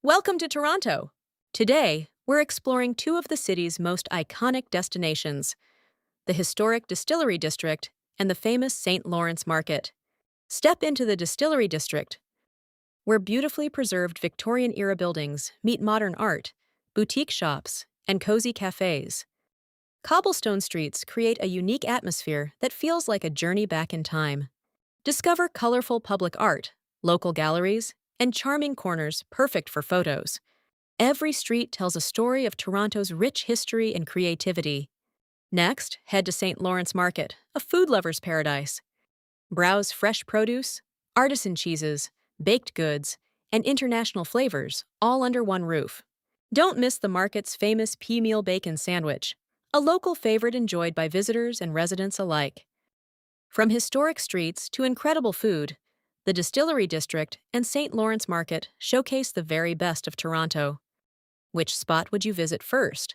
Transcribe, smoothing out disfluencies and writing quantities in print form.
Welcome to Toronto. Today, we're exploring two of the city's most iconic destinations, the historic Distillery District and the famous St. Lawrence Market. Step into the Distillery District, where beautifully preserved Victorian-era buildings meet modern art, boutique shops, and cozy cafes. Cobblestone streets create a unique atmosphere that feels like a journey back in time. Discover colorful public art, local galleries, and charming corners perfect for photos. Every street tells a story of Toronto's rich history and creativity. Next, head to St. Lawrence Market, a food lover's paradise. Browse fresh produce, artisan cheeses, baked goods, and international flavors, all under one roof. Don't miss the market's famous pea meal bacon sandwich, a local favorite enjoyed by visitors and residents alike. From historic streets to incredible food, the Distillery District and St. Lawrence Market showcase the very best of Toronto. Which spot would you visit first?